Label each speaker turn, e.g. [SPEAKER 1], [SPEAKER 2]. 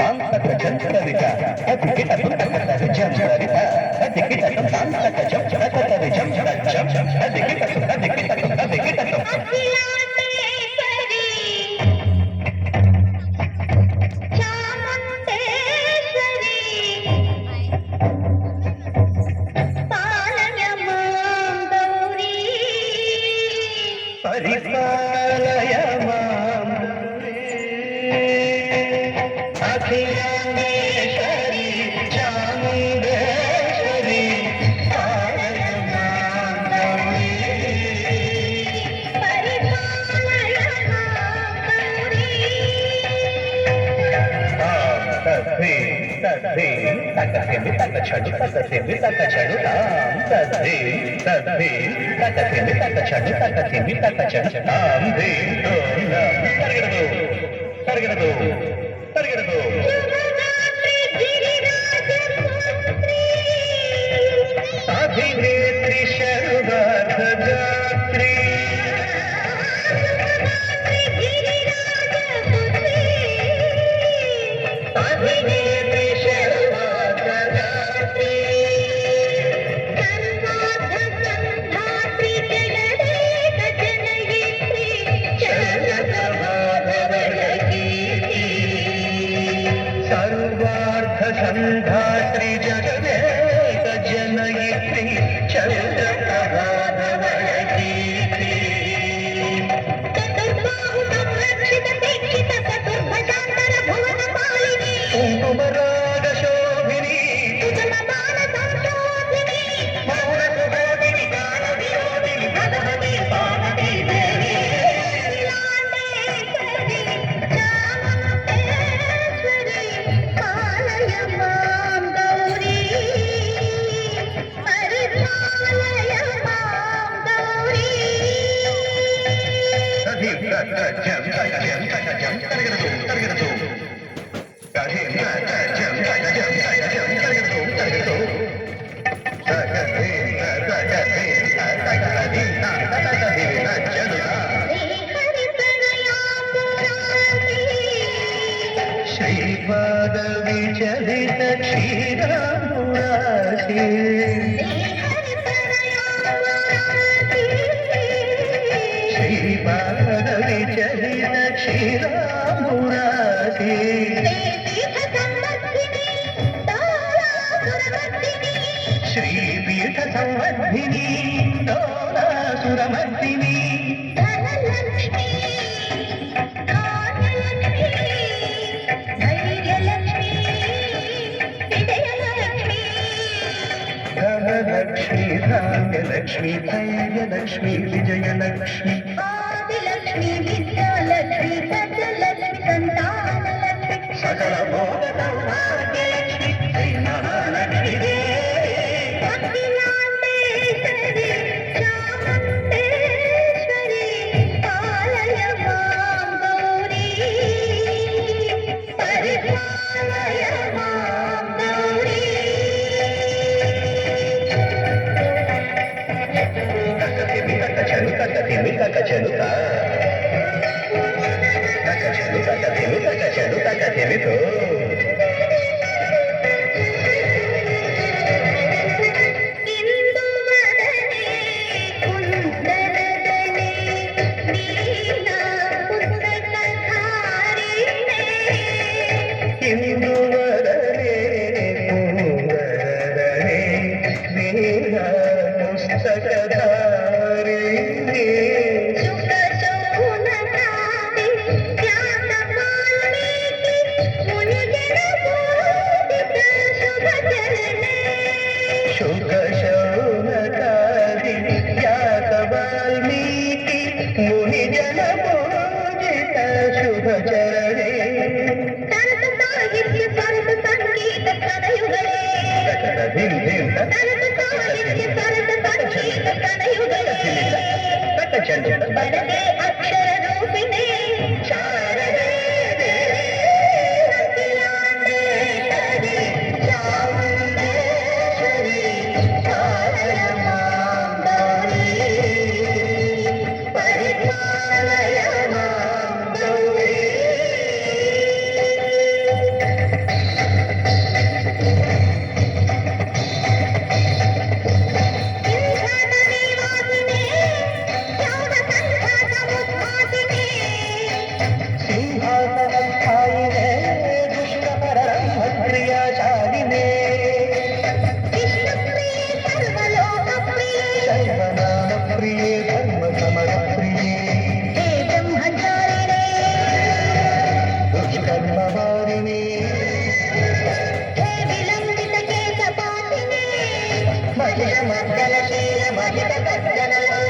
[SPEAKER 1] ತಾಂತಕ ಜಂತರಿತ ಅತಿಕಿಟ ತುತ್ತಕತರಿ ಜಂತರಿತ ಅತಿಕಿಟ ತಾಂತಕ ಜಂತಕತರಿ ಜಂತ ಜಂ ಅತಿಕಿಟ పరిపాలయ మాం అఖిలాండేశ్వరి చాముండేశ్వరి పాలయ మాం పరిపాలయ మాం తద్ది తద్ది తగ్గసేమి తగ్గ చెడు తగ్గసేమి తగ్గ చెడు తాం తద్ది తద్ది తగ్గసేమి తగ్గ చెడు తగ్గసేమి తగ్గ చెడు తాం ధీం ధూం ధాం తరగడదు తరగడదు తరగడదు అభినేత్రి శర్వార్ధగాత్రి అభినేత్రి శర్వార్ధగాత్రి సంధాత్రి జగదేక జనయిత్రి చంద్రప్రభాధవళ కీర్తి కుంకుమరాగ శోభిని మౌన సుబోధిని గాన విరోధిని భగవతి పార్వతీ దేవి శ్రీపాద విచలిత క్షీరామురాశి శ్రీపాద విచలిత క్షీరామురాశి శ్రీపీఠ సంవర్ధిని తోలాసురమర్దిని ధనలక్ష్మి ధాన్యలక్ష్మి ధైర్యలక్ష్మి విజయలక్ష్మి ఆదిలక్ష్మి విద్యాలక్ష్మి సత్యలక్ష్మి సంతానలక్ష్మి సకల భోగ సౌభాగ్యలక్ష్మి శ్రీ మహాలక్ష్మి అఖిలాండేశ్వరి చాముండేశ్వరి పాలయ మాం గౌరీ పరిపాలయ మాం గౌరీ అక్షర రూపిణి శారదే అఖిలాండేశ్వరి చాముండేశ్వరి పాలయ మాం గౌరీ పరిపాలయ మాం గౌరీ
[SPEAKER 2] మహిష మద్దల శీల మహిత కర్జనలో